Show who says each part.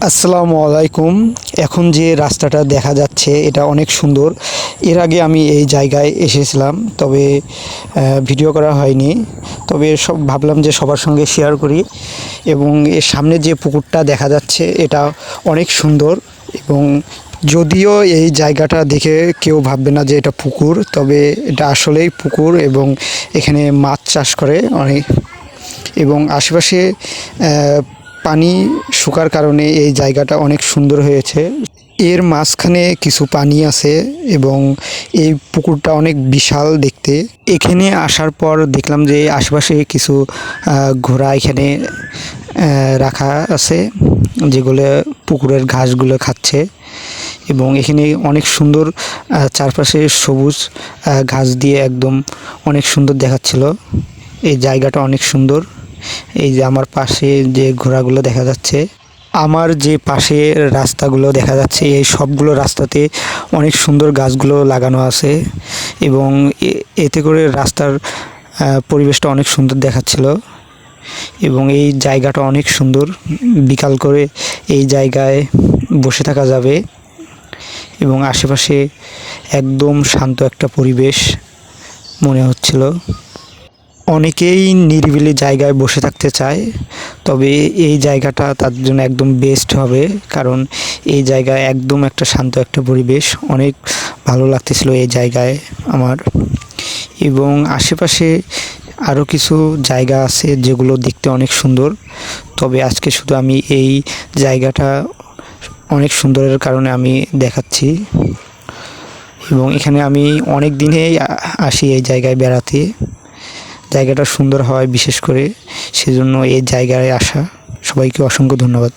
Speaker 1: আসসালামু আলাইকুম। এখন যে রাস্তাটা দেখা যাচ্ছে এটা অনেক সুন্দর। এর আগে আমি এই জায়গায় এসেছিলাম, তবে ভিডিও করা হয়নি। তবে ভাবলাম যে সবার সঙ্গে শেয়ার করি। এবং এর সামনে যে পুকুরটা দেখা যাচ্ছে এটা অনেক সুন্দর। এবং যদিও এই জায়গাটা দেখে কেউ ভাববে না যে এটা পুকুর, তবে এটা আসলেই পুকুর এবং এখানে মাছ চাষ করে অনেক। এবং আশেপাশে পানি শুকার কারণে এই জায়গাটা অনেক সুন্দর হয়েছে। এর মাঝখানে কিছু পানি আছে এবং এই পুকুরটা অনেক বিশাল দেখতে। এখানে আসার পর দেখলাম যে আশেপাশে কিছু ঘোড়া এখানে রাখা আছে, যেগুলো পুকুরের ঘাসগুলো খাচ্ছে। এবং এখানে অনেক সুন্দর চারপাশে সবুজ ঘাস দিয়ে একদম অনেক সুন্দর দেখাচ্ছিল। এই জায়গাটা অনেক সুন্দর। এই যে আমার পাশে যে ঘোড়াগুলো দেখা যাচ্ছে, আমার যে পাশে রাস্তাগুলো দেখা যাচ্ছে, এই সবগুলো রাস্তাতে অনেক সুন্দর গাছগুলো লাগানো আছে। এবং এতে করে রাস্তার পরিবেশটা অনেক সুন্দর দেখাচ্ছিল। এবং এই জায়গাটা অনেক সুন্দর। বিকাল করে এই জায়গায় বসে থাকা যাবে এবং আশেপাশে একদম শান্ত একটা পরিবেশ মনে হচ্ছিল। অনেকেই নিরিবিলি জায়গায় বসে থাকতে চায়, তবে এই জায়গাটা তার জন্য একদম বেস্ট হবে, কারণ এই জায়গায় একদম একটা শান্ত একটা পরিবেশ। অনেক ভালো লাগতেছিল এই জায়গায় আমার। এবং আশেপাশে আরও কিছু জায়গা আছে যেগুলো দেখতে অনেক সুন্দর, তবে আজকে শুধু আমি এই জায়গাটা অনেক সুন্দরের কারণে আমি দেখাচ্ছি। এবং এখানে আমি অনেক দিনেই আসি এই জায়গায় বেড়াতে। জায়গাটা সুন্দর হয় বিশেষ করে, সেজন্য এই জায়গায় আসা। সবাইকে অসংখ্য ধন্যবাদ।